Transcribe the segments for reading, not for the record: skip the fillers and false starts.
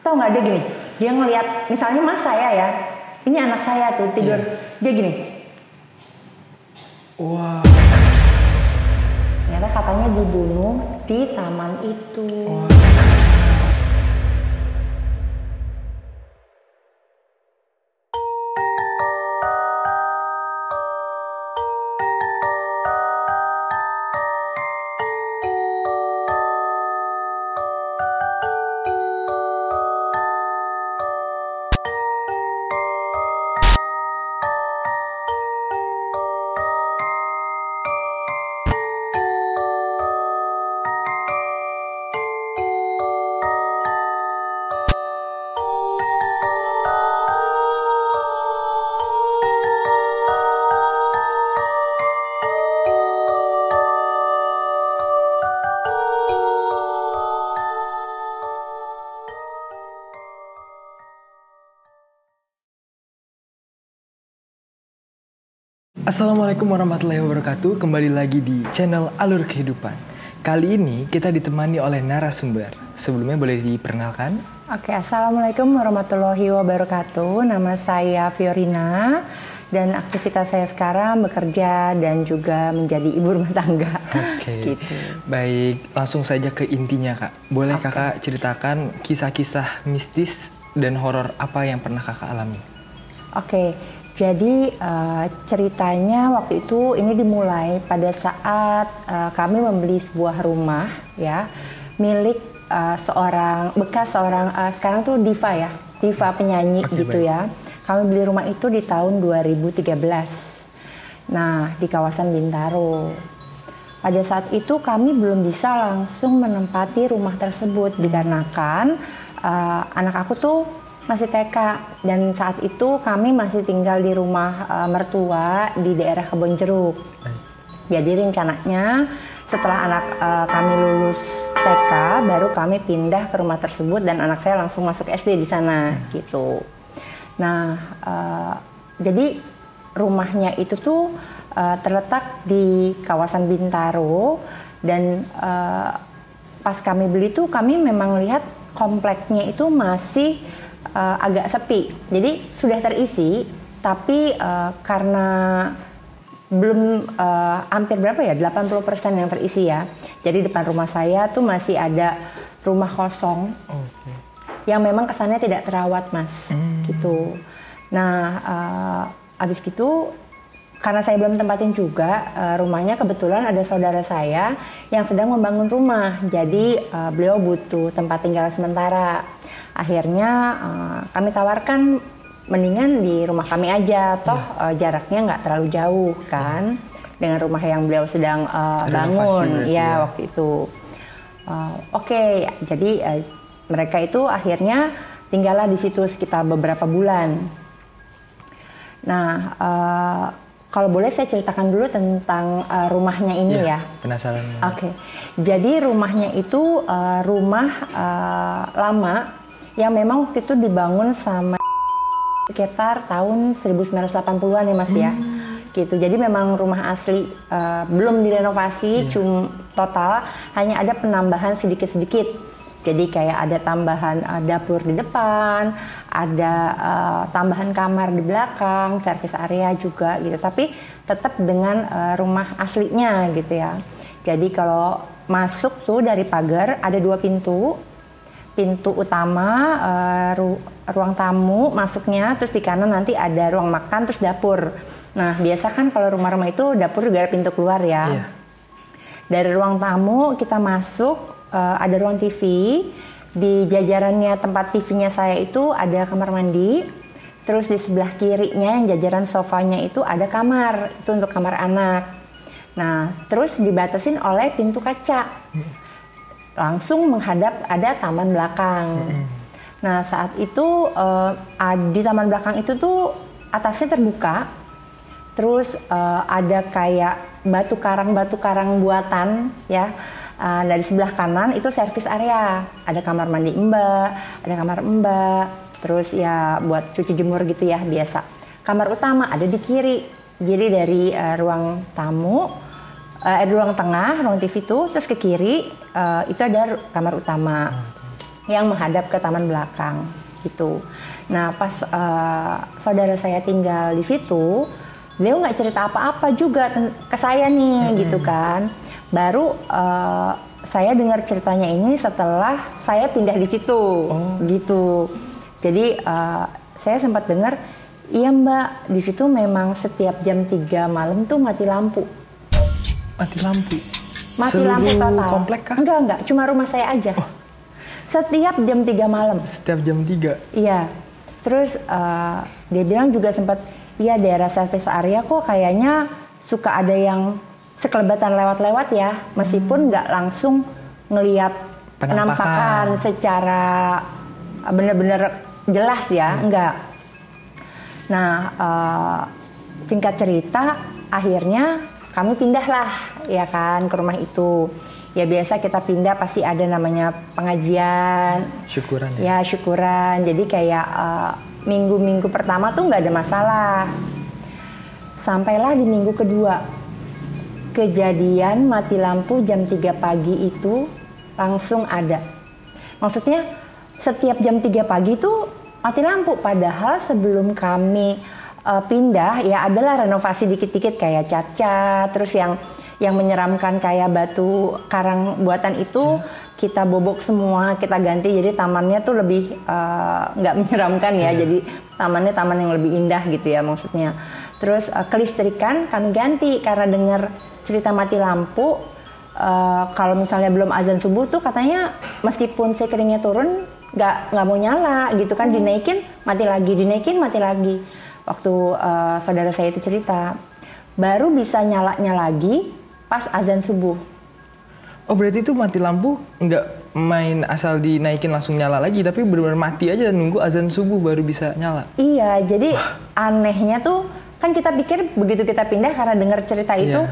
Tahu nggak dia gini? Dia ngelihat misalnya mas saya ya, ini anak saya tuh tidur, dia gini. Wah. Ternyata katanya dibunuh di taman itu. Assalamualaikum warahmatullahi wabarakatuh. Kembali lagi di channel Alur Kehidupan. Kali ini kita ditemani oleh narasumber. Sebelumnya boleh diperkenalkan? Oke, assalamualaikum warahmatullahi wabarakatuh. Nama saya Fiorina dan aktivitas saya sekarang bekerja dan juga menjadi ibu rumah tangga. Oke. Gitu. Baik, langsung saja ke intinya kak. Boleh kakak ceritakan kisah-kisah mistis dan horor apa yang pernah kakak alami? Oke. Jadi ceritanya waktu itu ini dimulai pada saat kami membeli sebuah rumah ya milik bekas seorang sekarang tuh diva penyanyi gitu ya. Kami beli rumah itu di tahun 2013. Nah di kawasan Bintaro. Pada saat itu kami belum bisa langsung menempati rumah tersebut dikarenakan anak aku tuh masih TK dan saat itu kami masih tinggal di rumah mertua di daerah Kebonjeruk. Jadi rencananya setelah anak kami lulus TK baru kami pindah ke rumah tersebut dan anak saya langsung masuk SD di sana gitu. Nah jadi rumahnya itu tuh terletak di kawasan Bintaro dan pas kami beli tuh kami memang lihat kompleknya itu masih agak sepi, jadi sudah terisi, tapi karena belum hampir berapa ya, 80% yang terisi ya. Jadi depan rumah saya tuh masih ada rumah kosong, yang memang kesannya tidak terawat mas, gitu. Nah, abis gitu, karena saya belum tempatin juga rumahnya, kebetulan ada saudara saya yang sedang membangun rumah, jadi beliau butuh tempat tinggal sementara. Akhirnya kami tawarkan mendingan di rumah kami aja, toh jaraknya nggak terlalu jauh kan dengan rumah yang beliau sedang bangun ya waktu itu. Oke, jadi mereka itu akhirnya tinggallah di situ sekitar beberapa bulan. Nah, kalau boleh saya ceritakan dulu tentang rumahnya ini ya. Penasaran. Oke, jadi rumahnya itu rumah lama yang memang waktu itu dibangun sama sekitar tahun 1980-an ya mas ya. Gitu. Jadi memang rumah asli belum direnovasi, cuma total hanya ada penambahan sedikit-sedikit. Jadi kayak ada tambahan dapur di depan, ada tambahan kamar di belakang, service area juga gitu. Tapi tetap dengan rumah aslinya gitu ya. Jadi kalau masuk tuh dari pagar ada 2 pintu. Pintu utama, ruang tamu masuknya, terus di kanan nanti ada ruang makan, terus dapur. Nah biasa kan kalau rumah-rumah itu dapur juga ada pintu keluar ya. Iya. Dari ruang tamu kita masuk, ada ruang TV. Di jajarannya tempat TV-nya saya itu ada kamar mandi. Terus di sebelah kirinya yang jajaran sofanya itu ada kamar, itu untuk kamar anak. Nah terus dibatasin oleh pintu kaca. Langsung menghadap ada taman belakang. Nah saat itu di taman belakang itu tuh atasnya terbuka, terus ada kayak batu karang buatan ya. Dari sebelah kanan itu service area, ada kamar mandi mbak, ada kamar mbak, terus ya buat cuci jemur gitu ya biasa. Kamar utama ada di kiri, jadi dari ruang tamu. Ruang tengah, ruang TV itu, terus ke kiri itu ada kamar utama. yang menghadap ke taman belakang gitu. Nah pas saudara saya tinggal di situ, beliau nggak cerita apa-apa juga ke saya nih gitu kan. Baru saya dengar ceritanya ini setelah saya pindah di situ gitu. Jadi saya sempat dengar, iya Mbak, di situ memang setiap jam 3 malam tuh mati lampu. Mati lampu? Mati seluruh lampu total. Komplek kah? Enggak, cuma rumah saya aja. Setiap jam 3 malam. Setiap jam 3? Iya. Terus dia bilang juga sempat, iya daerah service area kok kayaknya suka ada yang sekelebatan lewat-lewat ya. Meskipun nggak langsung ngelihat penampakan secara bener-bener jelas ya, enggak. Nah, singkat cerita, akhirnya kami pindahlah ya kan ke rumah itu. Ya biasa kita pindah pasti ada namanya pengajian. Syukuran ya? Ya syukuran. Jadi kayak minggu-minggu pertama tuh nggak ada masalah. Sampailah di minggu kedua, kejadian mati lampu jam 3 pagi itu langsung ada. Maksudnya setiap jam 3 pagi tuh mati lampu. Padahal sebelum kami pindah ya adalah renovasi dikit-dikit kayak cat-cat, terus yang menyeramkan kayak batu karang buatan itu kita bobok semua, kita ganti jadi tamannya tuh lebih nggak menyeramkan ya, jadi tamannya taman yang lebih indah gitu ya maksudnya. Terus kelistrikan kami ganti karena dengar cerita mati lampu, kalau misalnya belum azan subuh tuh katanya meskipun sekelilingnya turun nggak mau nyala gitu kan, dinaikin mati lagi, dinaikin mati lagi. Waktu saudara saya itu cerita, baru bisa nyalanya lagi pas azan subuh. Oh berarti itu mati lampu nggak main asal dinaikin langsung nyala lagi, tapi benar-benar mati aja nunggu azan subuh baru bisa nyala? Iya, jadi anehnya tuh kan kita pikir begitu kita pindah karena dengar cerita itu,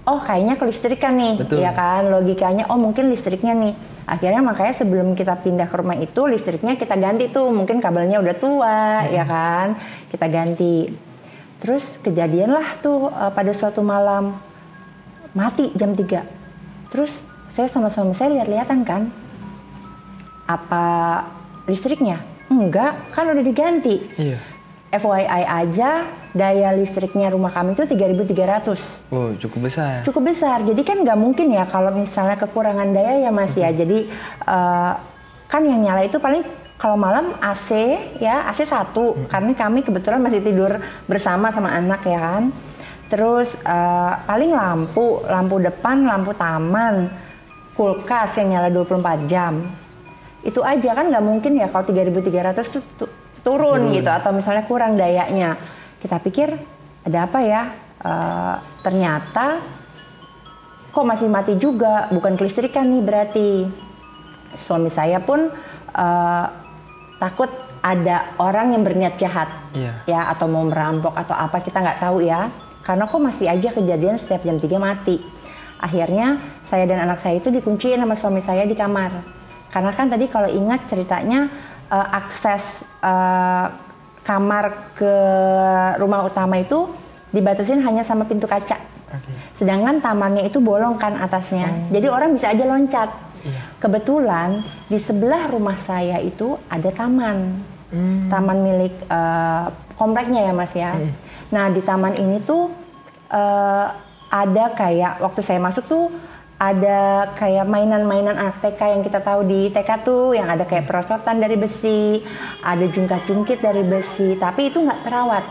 oh kayaknya kelistrikan nih. Betul. Ya kan, logikanya oh mungkin listriknya nih. Akhirnya makanya sebelum kita pindah ke rumah itu listriknya kita ganti tuh, mungkin kabelnya udah tua ya kan, kita ganti. Terus kejadian lah tuh pada suatu malam mati jam 3. Terus saya sama suami saya lihat-lihatan kan, apa listriknya? Enggak, kan udah diganti. Iya. FYI aja, daya listriknya rumah kami itu 3.300. Oh, cukup besar. Cukup besar. Jadi kan nggak mungkin ya kalau misalnya kekurangan daya ya Mas ya. Jadi kan yang nyala itu paling kalau malam AC ya, AC 1. Karena kami kebetulan masih tidur bersama sama anak ya kan. Terus paling lampu depan, lampu taman, kulkas yang nyala 24 jam. Itu aja kan nggak mungkin ya kalau 3.300 itu turun gitu atau misalnya kurang dayanya. Kita pikir ada apa ya? Ternyata kok masih mati juga, bukan kelistrikan nih berarti. Suami saya pun takut ada orang yang berniat jahat, ya atau mau merampok atau apa kita nggak tahu ya. Karena kok masih aja kejadian setiap jam 3 mati. Akhirnya saya dan anak saya itu dikunciin sama suami saya di kamar. Karena kan tadi kalau ingat ceritanya akses kamar ke rumah utama itu dibatasin hanya sama pintu kaca. Sedangkan tamannya itu bolong kan atasnya. Jadi orang bisa aja loncat. Kebetulan di sebelah rumah saya itu ada taman. Taman milik kompleknya ya Mas ya. Nah di taman ini tuh ada kayak waktu saya masuk tuh ada kayak mainan-mainan anak TK yang kita tahu di TK tuh, yang ada kayak perosotan dari besi, ada jungkat-jungkit dari besi, tapi itu nggak terawat.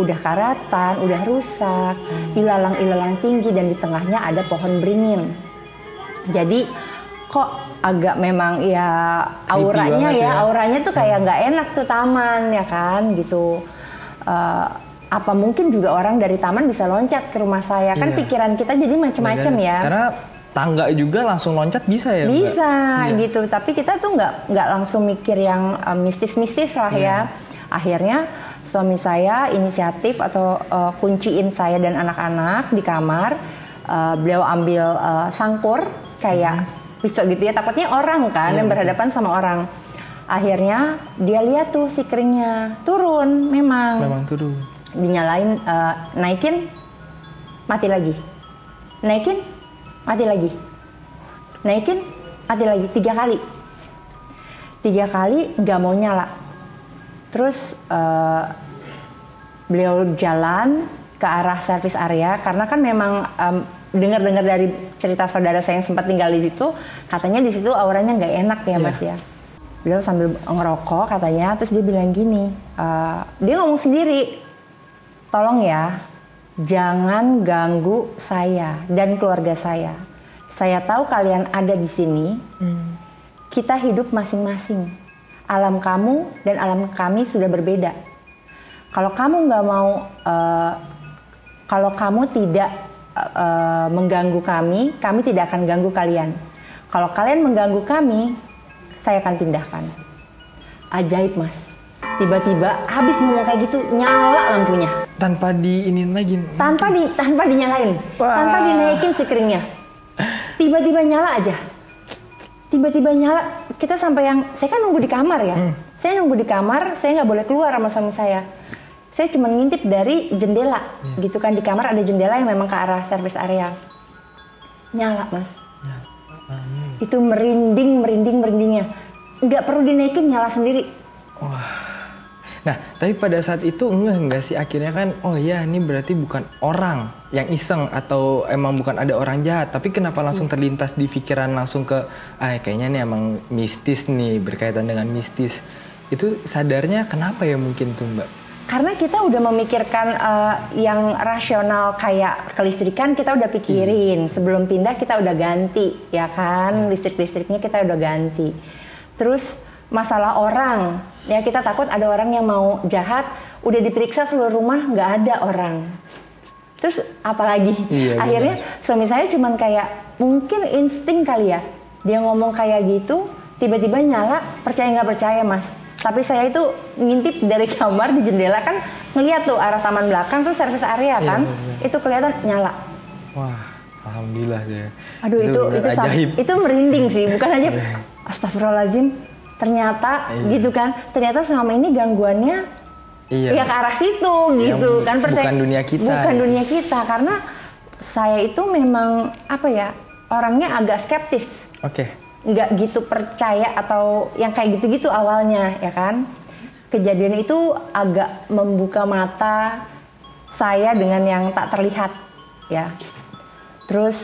Udah karatan, udah rusak, ilalang-ilalang tinggi, dan di tengahnya ada pohon beringin. Jadi kok agak memang ya auranya ya, auranya tuh kayak nggak enak tuh taman ya kan gitu. Apa mungkin juga orang dari taman bisa loncat ke rumah saya, kan pikiran kita jadi macam-macam ya. Karena tangga juga langsung loncat bisa ya Mbak? Bisa gitu, tapi kita tuh nggak langsung mikir yang mistis-mistis lah ya. Akhirnya suami saya inisiatif atau kunciin saya dan anak-anak di kamar. Beliau ambil sangkur kayak pisau gitu ya, takutnya orang kan yang berhadapan sama orang. Akhirnya dia lihat tuh si keringnya turun, memang turun. Dinyalain, naikin, mati lagi, naikin, mati lagi, naikin, mati lagi, 3 kali. 3 kali nggak mau nyala. Terus beliau jalan ke arah service area karena kan memang dengar-dengar dari cerita saudara saya yang sempat tinggal di situ, katanya di situ auranya nggak enak ya Mas ya. Beliau sambil ngerokok katanya, terus dia bilang gini, dia ngomong sendiri, tolong ya, jangan ganggu saya dan keluarga saya. Saya tahu kalian ada di sini, kita hidup masing-masing. Alam kamu dan alam kami sudah berbeda. Kalau kamu nggak mau, kalau kamu tidak mengganggu kami tidak akan ganggu kalian. Kalau kalian mengganggu kami, saya akan pindahkan. Ajaib Mas. Tiba-tiba habis ngomong kayak gitu, nyala lampunya. Tanpa diinin lagi? Tanpa dinyalain. Wah. Tanpa dinaikin screen-nya. Tiba-tiba nyala aja. Tiba-tiba nyala. Kita sampai saya kan nunggu di kamar ya. Saya nunggu di kamar, saya nggak boleh keluar sama suami saya. Saya cuma ngintip dari jendela, gitu kan, di kamar ada jendela yang memang ke arah service area. Nyala Mas. Itu merindingnya. Nggak perlu dinaikin, nyala sendiri. Wah. Nah, tapi pada saat itu enggak sih akhirnya kan, oh ya ini berarti bukan orang yang iseng atau emang bukan ada orang jahat, tapi kenapa langsung terlintas di pikiran langsung ke, kayaknya nih emang mistis nih, berkaitan dengan mistis. Itu sadarnya kenapa ya mungkin tuh Mbak? Karena kita udah memikirkan yang rasional kayak kelistrikan kita udah pikirin. Sebelum pindah kita udah ganti, ya kan? Listrik-listriknya kita udah ganti. Terus masalah orang, ya kita takut ada orang yang mau jahat, udah diperiksa seluruh rumah nggak ada orang. Terus apalagi? Akhirnya suami saya cuman kayak mungkin insting kali ya. Dia ngomong kayak gitu, tiba-tiba nyala, percaya nggak percaya Mas. Tapi saya itu ngintip dari kamar di jendela kan, ngeliat tuh arah taman belakang tuh service area kan, itu kelihatan nyala. Wah, alhamdulillah ya. Aduh itu merinding sih, bukan aja astagfirullahaladzim, ternyata gitu kan, ternyata selama ini gangguannya ya ke arah situ gitu kan, bukan dunia kita. Karena saya itu memang apa ya, orangnya agak skeptis. Nggak gitu percaya atau yang kayak gitu-gitu awalnya ya kan. Kejadian itu agak membuka mata saya dengan yang tak terlihat ya. Terus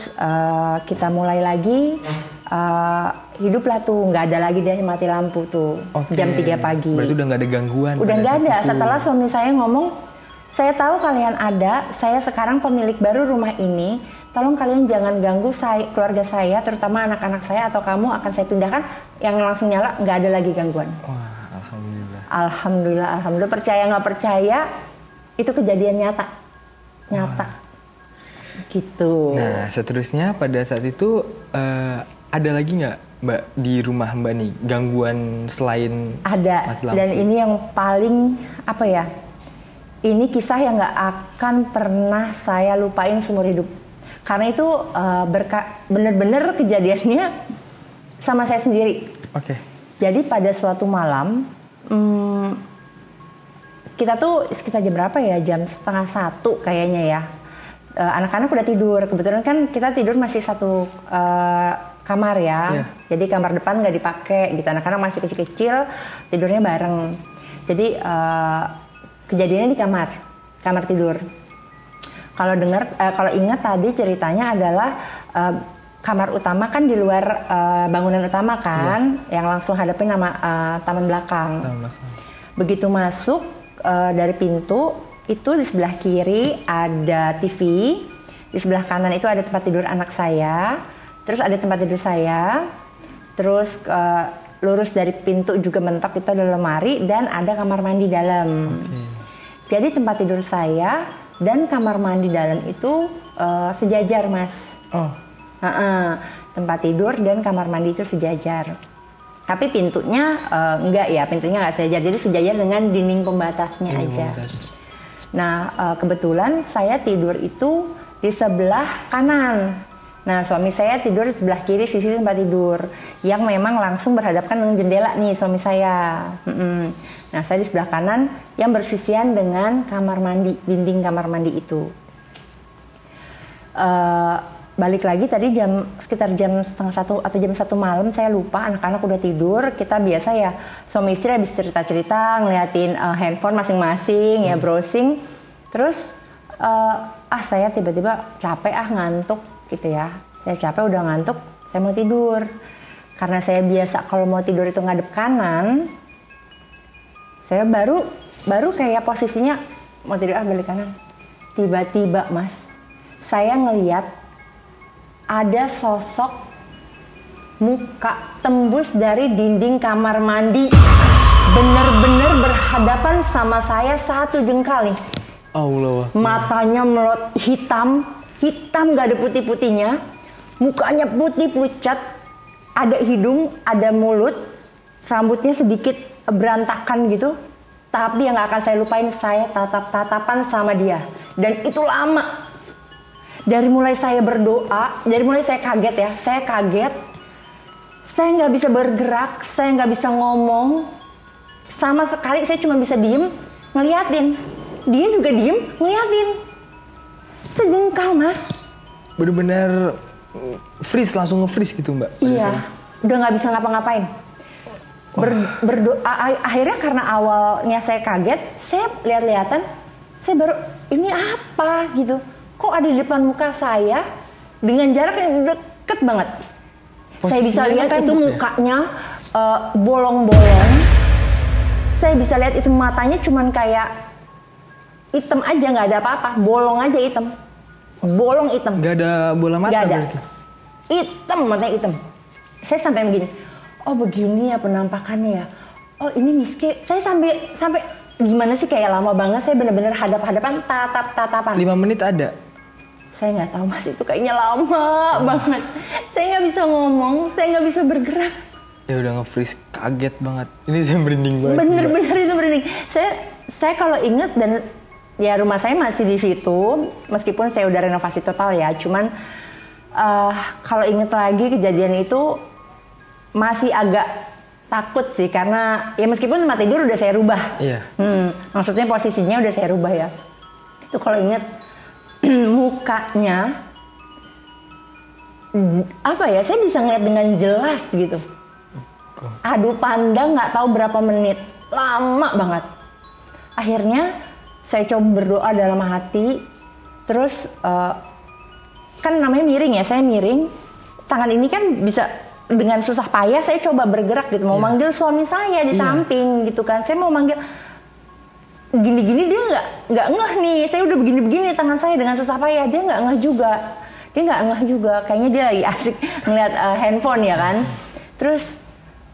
kita mulai lagi, hiduplah tuh, nggak ada lagi dia mati lampu tuh jam 3 pagi. Berarti udah nggak ada gangguan? Udah nggak ada, setelah suami saya ngomong, saya tahu kalian ada, saya sekarang pemilik baru rumah ini, tolong kalian jangan ganggu keluarga saya, terutama anak-anak saya atau kamu akan saya pindahkan. Yang langsung nyala, nggak ada lagi gangguan. Wah, Alhamdulillah. Percaya nggak percaya, itu kejadian nyata. Gitu. Nah, seterusnya pada saat itu ada lagi nggak Mbak di rumah Mbak nih gangguan selain ada, dan ini yang paling apa ya? Ini kisah yang nggak akan pernah saya lupain seumur hidup. Karena itu bener-bener kejadiannya sama saya sendiri. Jadi pada suatu malam, kita tuh sekitar jam berapa ya? Jam 12:30 kayaknya ya. Anak-anak udah tidur. Kebetulan kan kita tidur masih satu kamar ya. Jadi kamar depan nggak dipakai gitu. Anak-anak masih kecil-kecil, tidurnya bareng. Jadi kejadiannya di kamar tidur. Kalau ingat tadi ceritanya adalah kamar utama kan di luar bangunan utama kan, yang langsung hadapin nama taman belakang. Begitu masuk dari pintu itu di sebelah kiri ada TV, di sebelah kanan itu ada tempat tidur anak saya, terus ada tempat tidur saya, terus lurus dari pintu juga mentok itu ada lemari dan ada kamar mandi dalam. Jadi tempat tidur saya dan kamar mandi dalam itu sejajar Mas. Tempat tidur dan kamar mandi itu sejajar. Tapi pintunya enggak ya, pintunya enggak sejajar. Jadi sejajar dengan dinding pembatasnya aja. Nah kebetulan saya tidur itu di sebelah kanan. Nah suami saya tidur di sebelah kiri sisi tempat tidur yang memang langsung berhadapan dengan jendela nih suami saya. Nah saya di sebelah kanan yang bersisian dengan kamar mandi, dinding kamar mandi itu. balik lagi tadi sekitar jam 1:30 atau jam 1 malam, saya lupa, anak-anak udah tidur. Kita biasa ya suami istri habis cerita-cerita ngeliatin handphone masing-masing ya, browsing. Terus saya tiba-tiba capek, ngantuk gitu ya. Saya capek, udah ngantuk, saya mau tidur. Karena saya biasa kalau mau tidur itu ngadep kanan, saya baru kayak posisinya mau tidur balik kanan. Tiba-tiba Mas, saya ngeliat ada sosok muka tembus dari dinding kamar mandi, bener-bener berhadapan sama saya 1 jengkal nih. Allah. Matanya melot hitam gak ada putih-putihnya, mukanya putih pucat, ada hidung, ada mulut, rambutnya sedikit berantakan gitu. Tapi yang gak akan saya lupain, saya tatap-tatapan sama dia, dan itu lama. Dari mulai saya berdoa, dari mulai saya kaget ya, saya nggak bisa bergerak, saya nggak bisa ngomong, sama sekali saya cuma bisa diem, ngeliatin, dia juga diem, ngeliatin, sejengkal Mas. Bener-bener freeze, langsung nge-freeze gitu Mbak? Iya, udah nggak bisa ngapa-ngapain. Berdoa, akhirnya karena awalnya saya kaget, saya lihat-lihatan, saya baru, ini apa gitu. Kok ada di depan muka saya dengan jarak yang deket banget. Posisinya saya bisa lihat itu mukanya bolong-bolong. Saya bisa lihat itu matanya cuman kayak hitam aja, nggak ada apa-apa. Bolong aja hitam. Bolong hitam. Gak ada bola mata berarti? Hitam, matanya hitam. Saya sampai begini. Oh begini ya penampakannya ya. Oh ini Miski. Saya sampai gimana sih, kayak lama banget. Saya benar-benar hadap-hadapan, tatapan. 5 menit ada? Saya nggak tahu Mas, itu kayaknya lama banget. Saya nggak bisa ngomong, saya nggak bisa bergerak. Ya udah nge-freeze, kaget banget. Ini saya merinding banget. Bener-bener itu merinding. Saya kalau inget, dan ya rumah saya masih di situ, meskipun saya udah renovasi total ya. Cuman kalau inget lagi kejadian itu masih agak takut sih, karena ya meskipun tempat tidur udah saya rubah. Iya. Maksudnya posisinya udah saya rubah ya. Itu kalau inget mukanya apa ya, saya bisa ngeliat dengan jelas gitu. Adu pandang nggak tahu berapa menit, lama banget. Akhirnya saya coba berdoa dalam hati, terus kan namanya miring ya, saya miring, tangan ini kan bisa dengan susah payah saya coba bergerak gitu, mau manggil suami saya di samping gitu kan, saya mau manggil gini-gini, dia nggak ngeh nih, saya udah begini-begini tangan saya dengan susah payah, dia nggak ngeh juga, kayaknya dia lagi asik ngeliat handphone ya kan. Terus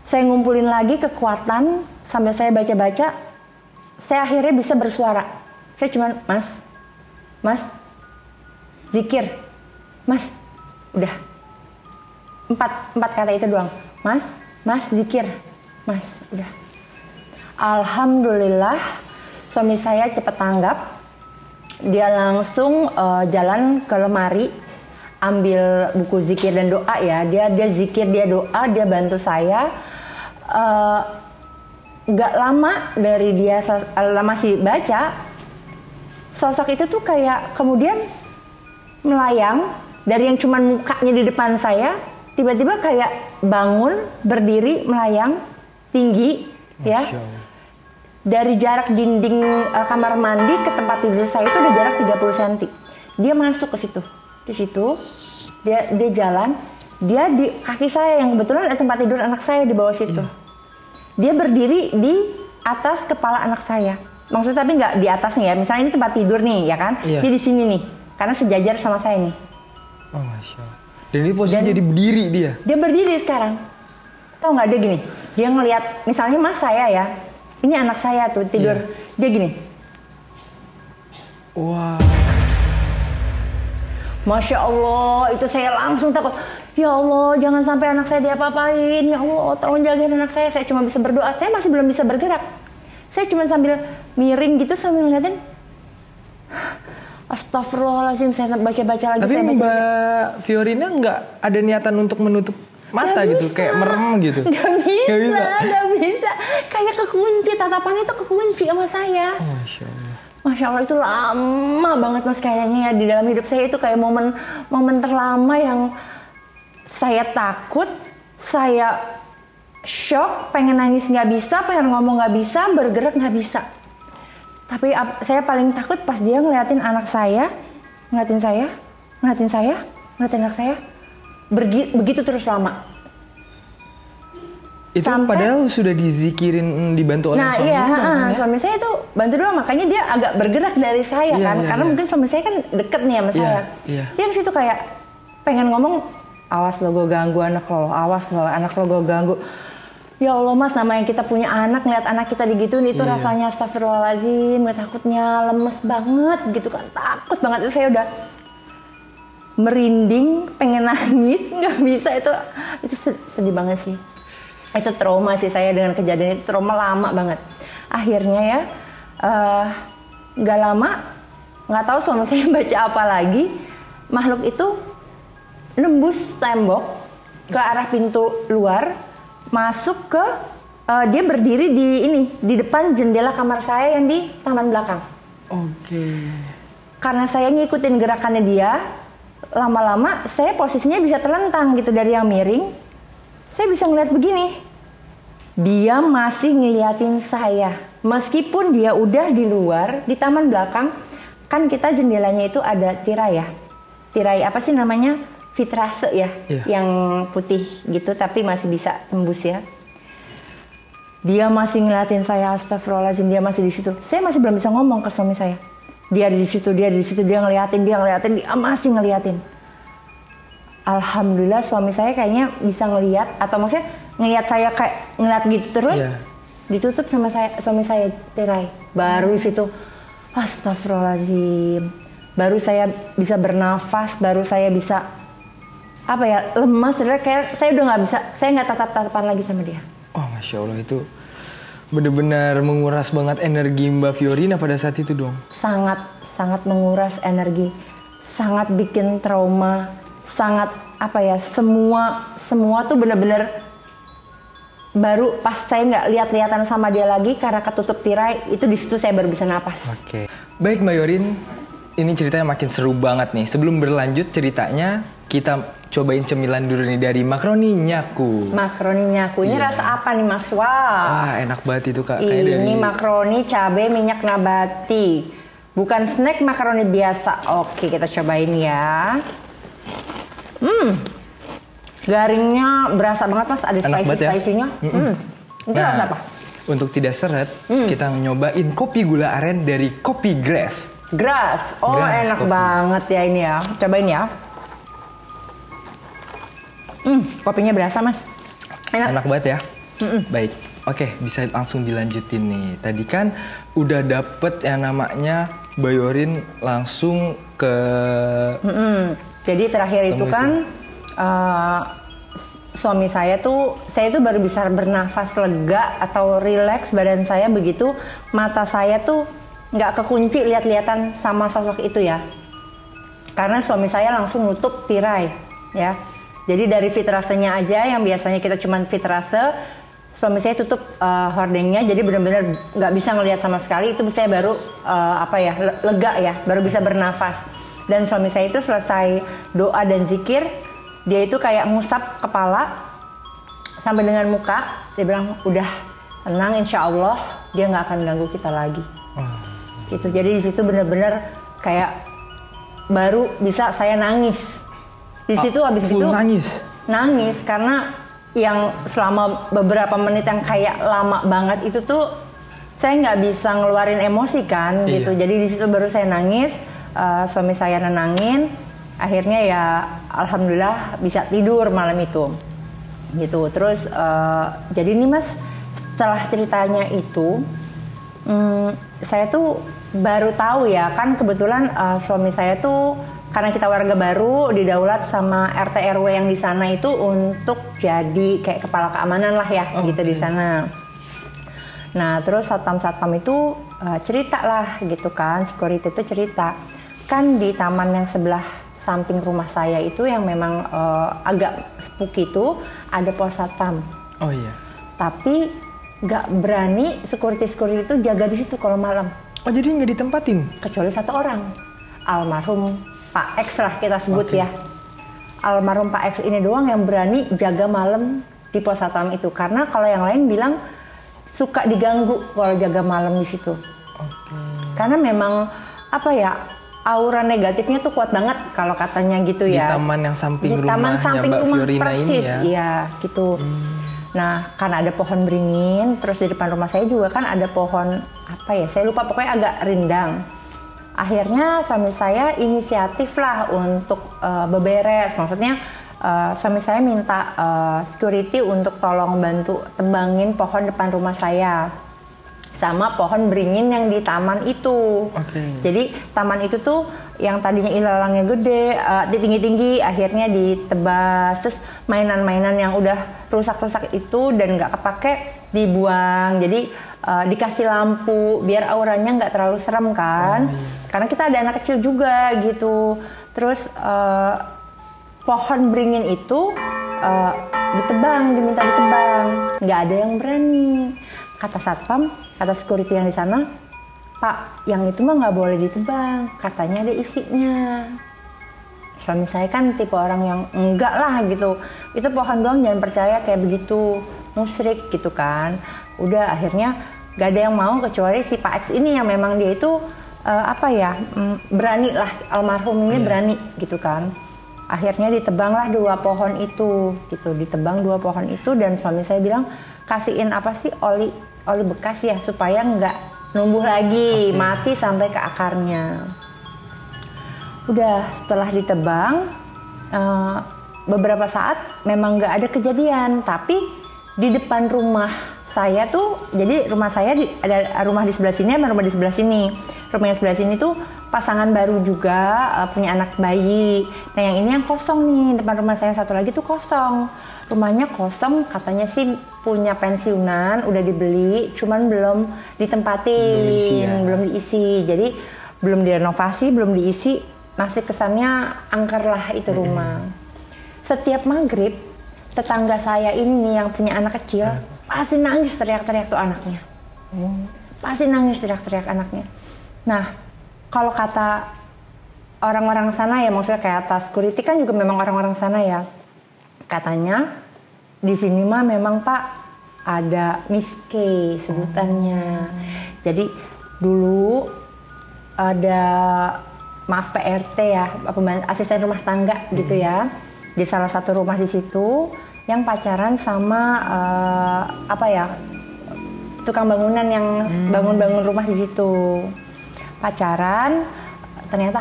saya ngumpulin lagi kekuatan sambil saya baca-baca, saya akhirnya bisa bersuara. Saya cuman mas, zikir, mas, udah 4 kata itu doang, mas zikir, mas, udah. Alhamdulillah suami saya cepat tanggap, dia langsung jalan ke lemari, ambil buku zikir dan doa ya, dia zikir, dia doa, dia bantu saya. Gak lama dari dia masih baca, sosok itu tuh kayak kemudian melayang dari yang cuman mukanya di depan saya, tiba-tiba kayak bangun, berdiri, melayang tinggi. Ya, dari jarak dinding kamar mandi ke tempat tidur saya itu ada jarak 30 cm. Dia masuk ke situ. Di situ dia jalan, dia di kaki saya yang kebetulan ada tempat tidur anak saya di bawah situ. Dia berdiri di atas kepala anak saya. Maksudnya tapi nggak di atasnya ya. Misalnya ini tempat tidur nih ya kan. Dia di sini nih. Karena sejajar sama saya nih. Oh Masya Allah. Dan ini posisinya jadi berdiri dia? Dia berdiri sekarang. Tahu nggak, dia gini. Dia ngelihat misalnya mas saya ya. Ini anak saya tuh tidur, dia gini. Wah. Masya Allah, itu saya langsung takut. Ya Allah, jangan sampai anak saya diapa-apain. Ya Allah, tolong jagain anak saya. Saya cuma bisa berdoa. Saya masih belum bisa bergerak. Saya cuma sambil miring gitu sambil ngeliatin. Astagfirullahaladzim, saya baca-baca lagi. Tapi Mbak Fiorina nggak ada niatan untuk menutup mata gak gitu, bisa. Kayak merem gitu? Gak bisa. Kayak kekunci, tatapannya itu kekunci sama saya. Oh, Masya Allah. Masya Allah itu lama banget Mas kayaknya ya, di dalam hidup saya itu kayak momen terlama yang saya takut, saya shock, pengen nangis nggak bisa, pengen ngomong nggak bisa, bergerak nggak bisa. Tapi saya paling takut pas dia ngeliatin anak saya, ngeliatin anak saya, begitu terus lama. Itu padahal sudah dizikirin, dibantu oleh suami. Nah iya, suami saya itu bantu doang, makanya dia agak bergerak dari saya kan, karena mungkin suami saya kan deket nih sama saya. Dia di situ kayak pengen ngomong, awas lo gue ganggu anak lo, awas lo anak lo gue ganggu. Ya Allah Mas, namanya kita punya anak, ngeliat anak kita digituin itu rasanya astagfirullahaladzim, takutnya lemes banget gitu kan, takut banget. Itu saya udah merinding, pengen nangis, nggak bisa, itu sedih banget sih. Itu trauma sih saya dengan kejadian itu, trauma lama banget. Akhirnya ya, nggak lama, nggak tahu suami saya baca apa lagi, makhluk itu nembus tembok ke arah pintu luar, masuk ke, dia berdiri di depan jendela kamar saya yang di taman belakang. Oke. Karena saya ngikutin gerakannya dia, lama-lama saya posisinya bisa terlentang gitu dari yang miring. Saya bisa ngeliat begini, dia masih ngeliatin saya, meskipun dia udah di luar, di taman belakang, kan kita jendelanya itu ada tirai ya, tirai apa sih namanya, vitrase ya, yang putih gitu, tapi masih bisa tembus ya. Dia masih ngeliatin saya, astagfirullahaladzim, dia masih di situ. Saya masih belum bisa ngomong ke suami saya. Dia di situ, dia ngeliatin, dia masih ngeliatin. Alhamdulillah suami saya kayaknya bisa ngeliat, atau maksudnya ngeliat saya kayak ngeliat gitu terus, ditutup sama suami saya tirai. Baru di situ, astagfirullahaladzim, baru saya bisa bernafas, baru saya bisa lemas, kayak saya udah nggak bisa, saya nggak tatap-tatapan lagi sama dia. Oh Masya Allah, itu benar-benar menguras banget energi Mbak Fiorina pada saat itu dong. Sangat menguras energi, sangat bikin trauma, sangat semua tuh bener-bener baru pas saya nggak lihat-lihatan sama dia lagi karena ketutup tirai, itu di situ saya baru bisa napas. Oke. Baik Mbak Yorin, ini ceritanya makin seru banget nih. Sebelum berlanjut ceritanya, kita cobain cemilan dulu nih dari makaroni nyaku. Makaroni nyaku, ini rasa apa nih Mas? Wah, enak banget itu Kak. Ini makaroni cabai minyak nabati, bukan snack makaroni biasa. Oke, kita cobain ya. Garingnya berasa banget Mas, ada spicy-spicy-nya. Itu rasa apa? Untuk tidak seret, kita nyobain kopi gula aren dari Kopi Grass. Enak kopi banget ya ini ya. Cobain ya. Kopinya berasa Mas. Enak banget ya. Baik, oke, bisa langsung dilanjutin nih. Tadi kan udah dapet yang namanya Bayorin langsung ke. Jadi terakhir itu kan suami saya tuh baru bisa bernafas lega atau rileks badan saya begitu mata saya tuh nggak kekunci lihat-lihatan sama sosok itu ya. Karena suami saya langsung nutup tirai ya. Jadi dari vitrasenya aja yang biasanya kita cuman vitrase, suami saya tutup hordengnya, jadi benar-benar nggak bisa ngelihat sama sekali. Itu saya baru lega ya, baru bisa bernafas. Dan suami saya itu selesai doa dan zikir, dia itu kayak ngusap kepala sampai dengan muka, dia bilang udah tenang, insya Allah dia nggak akan ganggu kita lagi. Gitu. Jadi di situ benar-benar kayak baru bisa saya nangis. Di situ habis itu nangis karena yang selama beberapa menit yang kayak lama banget itu tuh saya nggak bisa ngeluarin emosi kan gitu. Jadi di situ baru saya nangis. Suami saya nenangin, akhirnya ya alhamdulillah bisa tidur malam itu gitu. Terus jadi nih Mas, setelah ceritanya itu saya tuh baru tahu ya, kan kebetulan suami saya tuh karena kita warga baru didaulat sama RT RW yang di sana itu untuk jadi kayak kepala keamanan lah ya gitu di sana. Nah terus satpam itu cerita lah gitu kan, security itu cerita kan di taman yang sebelah samping rumah saya itu yang memang agak spooky itu ada pos satpam. Oh iya. Tapi nggak berani security itu jaga di situ kalau malam. Oh jadi nggak ditempatin? Kecuali satu orang, almarhum Pak X lah kita sebut ya. Almarhum Pak X ini doang yang berani jaga malam di pos satpam itu. Karena kalau yang lain bilang suka diganggu kalau jaga malam di situ. Karena memang apa ya, aura negatifnya tuh kuat banget kalau katanya gitu ya. Di taman yang samping di taman rumahnya samping Mbak rumah Fiorina persis, ini ya? Iya gitu. Nah, karena ada pohon beringin, terus di depan rumah saya juga kan ada pohon apa ya, saya lupa, pokoknya agak rindang. Akhirnya suami saya inisiatif lah untuk beberes, maksudnya suami saya minta security untuk tolong bantu tebangin pohon depan rumah saya sama pohon beringin yang di taman itu. Jadi taman itu tuh yang tadinya ilalangnya gede, tinggi-tinggi, akhirnya ditebas, terus mainan-mainan yang udah rusak-rusak itu dan nggak kepake dibuang. Jadi dikasih lampu biar auranya nggak terlalu serem kan, karena kita ada anak kecil juga gitu. Terus pohon beringin itu ditebang, diminta ditebang, nggak ada yang berani. Kata satpam, kata security yang di sana, Pak, yang itu mah nggak boleh ditebang, katanya ada isinya. Suami saya kan tipe orang yang enggak lah gitu, itu pohon doang, jangan percaya kayak begitu, musyrik gitu kan. Udah akhirnya gak ada yang mau kecuali si Pak X ini yang memang dia itu berani lah, almarhum ini berani gitu kan. Akhirnya ditebanglah 2 pohon itu gitu, ditebang 2 pohon itu, dan suami saya bilang kasihin apa sih, oli bekas ya supaya nggak numbuh lagi, mati sampai ke akarnya. Udah setelah ditebang beberapa saat memang nggak ada kejadian, tapi di depan rumah saya tuh, jadi rumah saya ada rumah di sebelah sini sama rumah di sebelah sini. Rumah yang sebelah sini tuh pasangan baru juga, punya anak bayi. Nah yang ini yang kosong nih, depan rumah saya yang satu lagi tuh kosong. Rumahnya kosong, katanya sih punya pensiunan, udah dibeli, cuman belum ditempatin, belum diisi. Jadi belum direnovasi, belum diisi, masih kesannya angker lah itu rumah. Setiap maghrib, tetangga saya ini yang punya anak kecil, pasti nangis teriak-teriak tuh anaknya. Pasti nangis teriak-teriak anaknya. Nah, kalau kata orang-orang sana ya, maksudnya kayak atas security kan juga memang orang-orang sana ya, katanya di sini mah memang Pak ada miske sebutannya. Jadi dulu ada, maaf PRT ya, asisten rumah tangga gitu ya, di salah satu rumah di situ yang pacaran sama tukang bangunan yang bangun-bangun rumah di situ. Pacaran, ternyata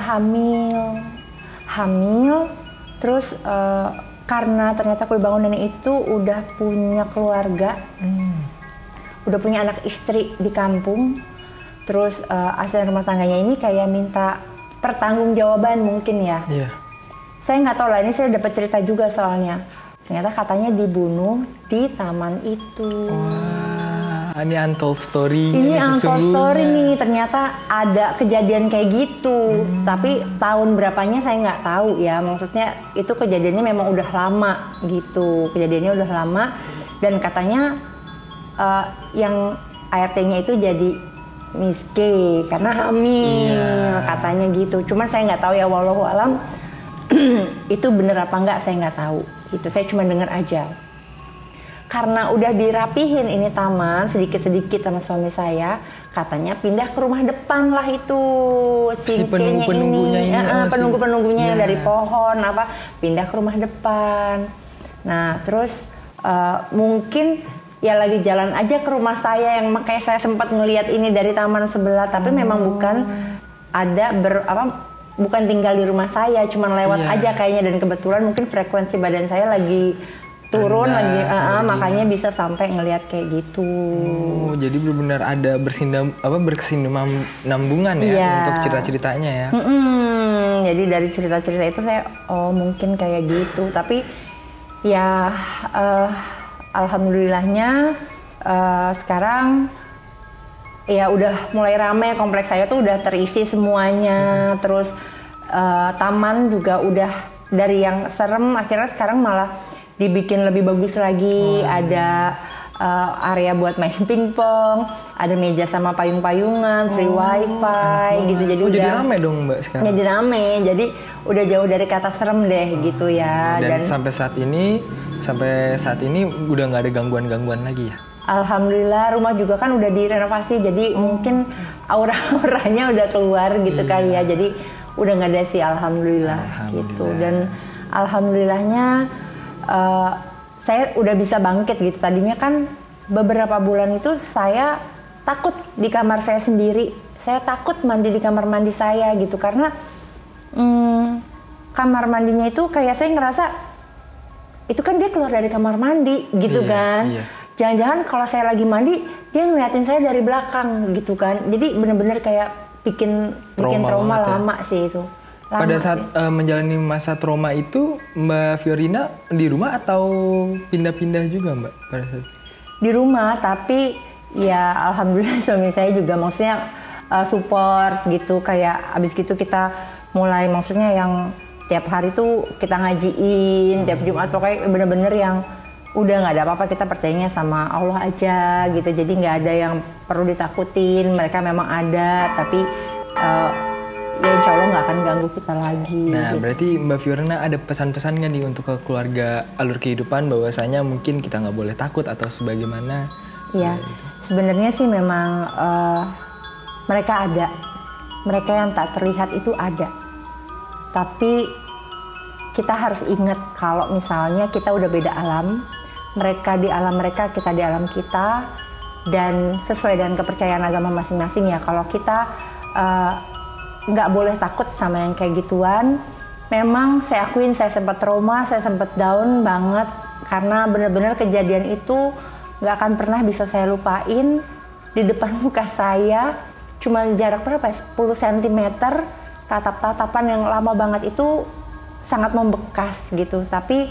hamil, terus karena ternyata kuli bangunan itu udah punya keluarga, udah punya anak istri di kampung, terus asisten rumah tangganya ini kayak minta pertanggungjawaban mungkin ya. Saya nggak tahu lah, ini saya dapat cerita juga soalnya. Ternyata katanya dibunuh di taman itu. Ini untold story. Ini untold story nih, ternyata ada kejadian kayak gitu. Tapi tahun berapanya saya nggak tahu ya. Maksudnya itu kejadiannya memang udah lama gitu. Kejadiannya udah lama dan katanya yang ART-nya itu jadi miske karena hamil, katanya gitu. Cuman saya nggak tahu ya, wallahu alam itu bener apa nggak saya nggak tahu. Itu saya cuma dengar aja. Karena udah dirapihin ini taman sedikit-sedikit sama suami saya, katanya pindah ke rumah depan lah itu si penunggu-penunggunya ini, penunggu-penunggunya dari pohon pindah ke rumah depan. Nah terus mungkin ya lagi jalan aja ke rumah saya, yang makanya saya sempat ngelihat ini dari taman sebelah, tapi memang bukan bukan tinggal di rumah saya, cuman lewat aja kayaknya, dan kebetulan mungkin frekuensi badan saya lagi turun makanya bisa sampai ngelihat kayak gitu. Jadi benar-benar ada berkesinambungan ya untuk cerita-ceritanya ya. Jadi dari cerita-cerita itu saya mungkin kayak gitu. Tapi ya alhamdulillahnya sekarang ya udah mulai ramai, kompleks saya tuh udah terisi semuanya. Terus taman juga udah dari yang serem akhirnya sekarang malah dibikin lebih bagus lagi. Ada area buat main pingpong, ada meja sama payung-payungan, free wifi gitu. Jadi jadi udah rame dong Mbak sekarang. jadi rame, jadi udah jauh dari kata serem deh gitu ya. Dan sampai saat ini udah nggak ada gangguan-gangguan lagi ya. Alhamdulillah rumah juga kan udah direnovasi, jadi mungkin aura-auranya udah keluar gitu kali ya. Jadi udah nggak ada sih, alhamdulillah gitu. Dan alhamdulillahnya saya udah bisa bangkit gitu. Tadinya kan beberapa bulan itu saya takut di kamar saya sendiri. Saya takut mandi di kamar mandi saya gitu karena kamar mandinya itu kayak saya ngerasa itu kan dia keluar dari kamar mandi gitu kan. Jangan-jangan kalau saya lagi mandi dia ngeliatin saya dari belakang gitu kan. Jadi bener-bener kayak bikin trauma lama sih itu. Pada saat menjalani masa trauma itu Mbak Fiorina di rumah atau pindah-pindah juga Mbak pada saat? Di rumah, tapi ya alhamdulillah suami saya juga maksudnya support gitu. Kayak abis gitu kita mulai maksudnya yang tiap hari tuh kita ngajiin tiap Jumat, pokoknya bener-bener yang udah nggak ada apa-apa, kita percayanya sama Allah aja gitu. Jadi nggak ada yang perlu ditakutin, mereka memang ada tapi ya insya Allah nggak akan ganggu kita lagi. Nah gitu. berarti Mbak Fiorina ada pesan-pesan nggak nih untuk ke keluarga Alur Kehidupan bahwasanya mungkin kita nggak boleh takut atau sebagaimana? Iya, sebenarnya sih memang mereka ada, mereka yang tak terlihat itu ada. Tapi kita harus ingat kalau misalnya kita udah beda alam, mereka di alam mereka, kita di alam kita, dan sesuai dengan kepercayaan agama masing-masing ya. Kalau kita nggak boleh takut sama yang kayak gituan. Memang saya akuin saya sempat trauma, saya sempat down banget karena benar-benar kejadian itu nggak akan pernah bisa saya lupain. Di depan muka saya cuma jarak berapa? 10 cm, tatap-tatapan yang lama banget itu sangat membekas gitu. Tapi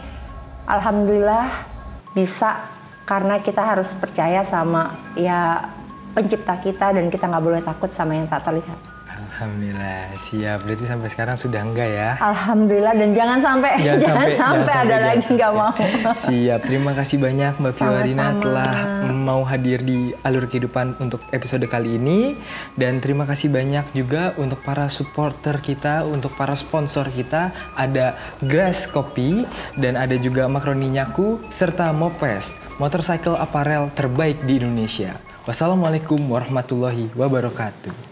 alhamdulillah bisa, karena kita harus percaya sama ya pencipta kita dan kita nggak boleh takut sama yang tak terlihat. Alhamdulillah, siap. Berarti sampai sekarang sudah enggak ya? Alhamdulillah, dan jangan sampai ada lagi, nggak mau. Siap, terima kasih banyak Mbak Fiorina telah mau hadir di Alur Kehidupan untuk episode kali ini. Dan terima kasih banyak juga untuk para supporter kita, untuk para sponsor kita. Ada Grass Coffee dan ada juga Makroni Nyaku serta Mopes, motorcycle apparel terbaik di Indonesia. Wassalamualaikum warahmatullahi wabarakatuh.